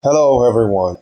Hello everyone.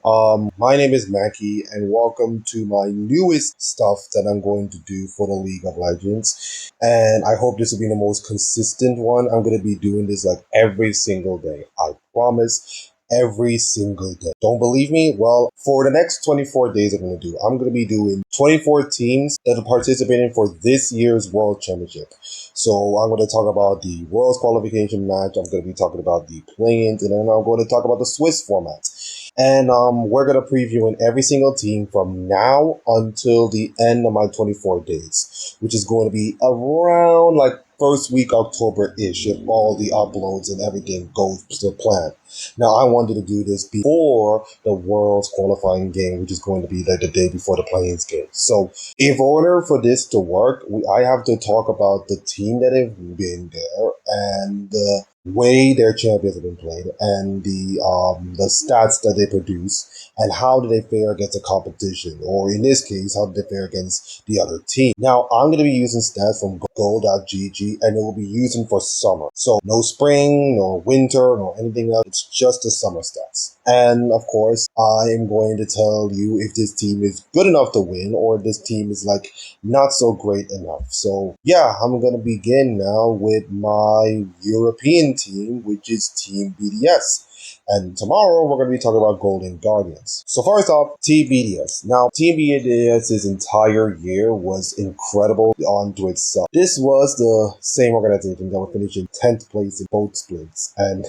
My name is Mackie and welcome to my newest stuff that I'm going to do for the League of Legends. And I hope this will be the most consistent one. I'm going to be doing this like every single day. I promise. Every single day. Don't believe me? Well, for the next 24 days I'm going to be doing 24 teams that are participating for this year's World Championship. So I'm going to talk about the World's qualification match. I'm going to be talking about the play-ins, and then I'm going to talk about the Swiss format. And we're going to preview in every single team from now until the end of my 24 days, which is going to be around like first week October-ish if all the uploads and everything goes to plan. Now, I wanted to do this before the World's qualifying game, which is going to be like the day before the play-ins game. So, in order for this to work, I have to talk about the team that have been there and the way their champions have been played and the stats that they produce and how do they fare against the competition, or in this case, how do they fare against the other team. Now, I'm going to be using stats from goal.gg and it will be using for summer. So no spring, no winter, no anything else. It's just the summer stats. And of course, I am going to tell you if this team is good enough to win or this team is like not so great enough. So yeah, I'm going to begin now with my European team, which is Team BDS. And tomorrow we're going to be talking about Golden Guardians. So first off, Team BDS. Now, Team BDS's entire year was incredible onto itself. This was the same organization that would finish in 10th place in both splits. And,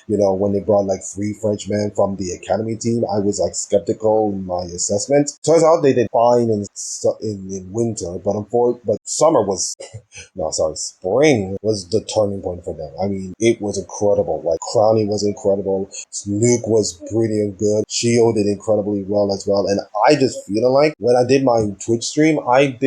when they brought like 3 Frenchmen from the academy team, I was like skeptical in my assessment. Turns out they did fine in winter, but summer was no, sorry, spring was the turning point for them. I mean, it was incredible. Like, Crowny was incredible. Nuke was pretty good. Shio did incredibly well as well. And I just feeling like when I did my Twitch stream, I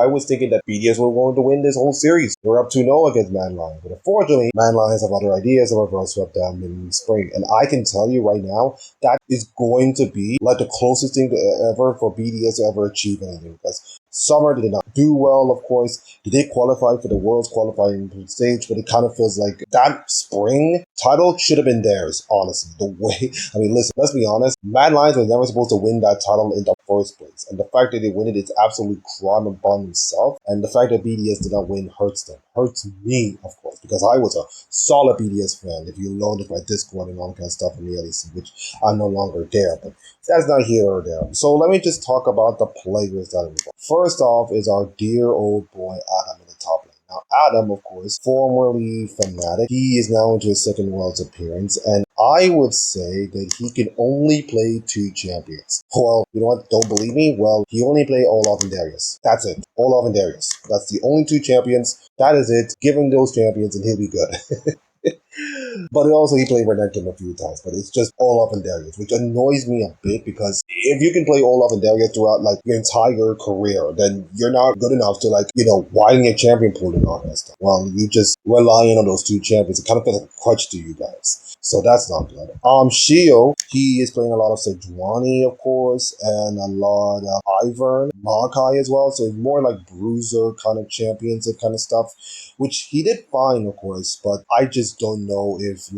was thinking that BDS were going to win this whole series. They're up 2-0 against Man Lions. But unfortunately, Man Lions have other ideas and reverse swept them in spring. And I can tell you right now, that is going to be like the closest thing ever for BDS to ever achieve anything. Because summer, they did not do well, of course. They did qualify for the World's qualifying stage, but it kind of feels like that spring title should have been theirs, honestly. The way, I mean, listen, let's be honest. Mad Lions was never supposed to win that title in the first place. And the fact that they win it is absolute crime upon themselves. And the fact that BDS did not win hurts them. Hurts me, of course, because I was a solid BDS fan. If you notice my Discord and all that kind of stuff in the LEC, which I'm no longer there. But that's not here or there. So let me just talk about the players that are involved. First off is our dear old boy Adam in the top lane. Now, Adam, of course, formerly Fnatic, he is now into his second World's appearance, and I would say that he can only play 2 champions. Well, you know what? Don't believe me? Well, he only play Olaf and Darius. That's it. Olaf and Darius. That's the only 2 champions. That is it. Give him those champions and he'll be good. But also he played Renekton a few times, but it's just Olaf and Darius, which annoys me a bit because if you can play Olaf and Darius throughout like your entire career, then you're not good enough to widen your champion pool and all that stuff. Well, you just relying on those 2 champions. It kind of feels like a crutch to you guys. So that's not good. Shio, he is playing a lot of Sejuani, of course, and a lot of Ivern, Makai as well. So it's more like bruiser kind of champions and kind of stuff, which he did fine, of course, but I just don't know if,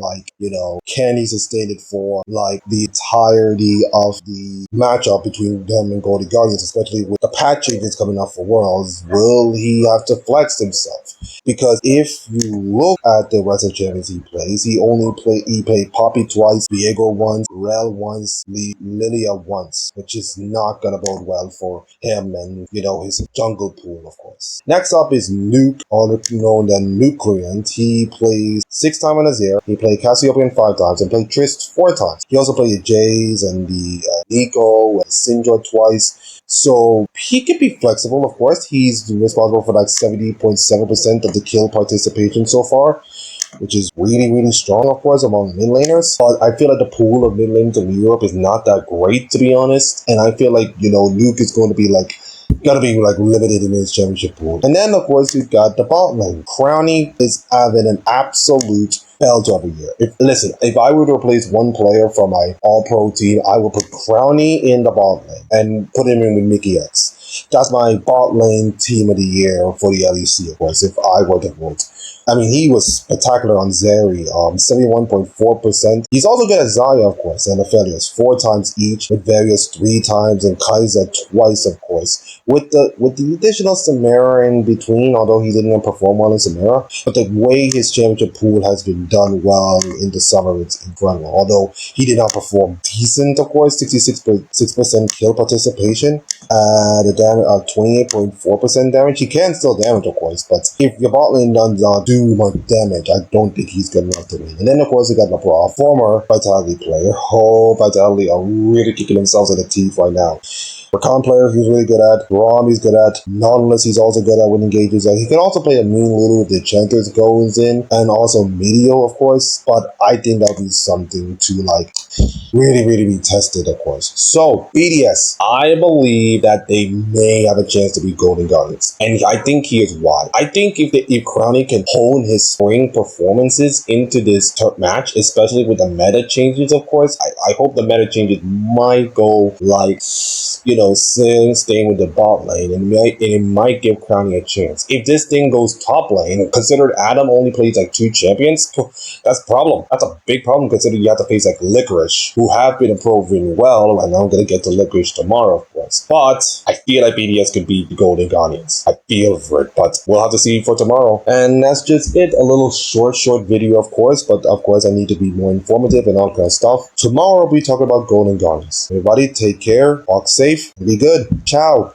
can he sustain it for, the entirety of the matchup between them and Golden Guardians, especially with the patch changes coming up for Worlds. Will he have to flex himself? Because if you look at the rest of the champions he plays, he played Poppy twice, Viego once, Rel once, Lilia once, which is not gonna bode well for him and, his jungle pool, of course. Next up is Nuke, also known as Nucleant. He plays 6 times on Azir. He played Cassiopean 5 times and played Trist 4 times. He also played the Jays and the Nico and Syndra twice. So he can be flexible, of course. He's responsible for like 70.7% of the kill participation so far, which is really, really strong, of course, among mid laners. But I feel like the pool of mid laners in Europe is not that great, to be honest. And I feel like, Nuke is going to be limited in his championship pool. And then, of course, you've got the bot lane. Crowny is having an absolute belt every year. If I were to replace one player from my all-pro team, I would put Crowny in the bot lane and put him in with Mickey X. That's my bot lane team of the year for the LEC, of course, if I were to vote. I mean, he was spectacular on Zeri, 71.4%. He's also good at Zarya, of course, and Aphelios 4 times each, with Various 3 times, and Kaiser twice, of course. With the additional Samara in between, although he didn't perform well in Samara, but the way his championship pool has been done well in the summer, it's incredible. Although he did not perform decent, of course, 66.6% kill participation, the damage 28.4% damage. He can still damage, of course, but if your bot lane doesn't do much damage, I don't think he's good enough to win. And then, of course, we got LeBron, former Vitality player. Oh, Vitality are really kicking themselves in the teeth right now. Rakan player he's really good at. Rom he's good at. Nautilus he's also good at winning engages. He can also play a mean little with the Enchanters goes in. And also Meteor, of course. But I think that'll be something to like really be tested, of course. So BDS, I believe that they may have a chance to be Golden Guardians. And I think here's why. I think if Crownie can hone his spring performances into this match, especially with the meta changes, of course, I hope the meta changes might go like, you know, staying with the bot lane, and it might give Crownie a chance. If this thing goes top lane, consider Adam only plays like 2 champions, that's a problem. That's a big problem considering you have to face like Licorice, who have been improving well, and I'm gonna get to Licorice tomorrow, of course. But I feel like BDS could beat the Golden Guardians. I feel for it, but we'll have to see for tomorrow. And that's just it. A little short video, of course, but of course I need to be more informative and all kind of stuff. Tomorrow we'll be talking about Golden Guardians. Everybody take care, walk safe, and be good. Ciao.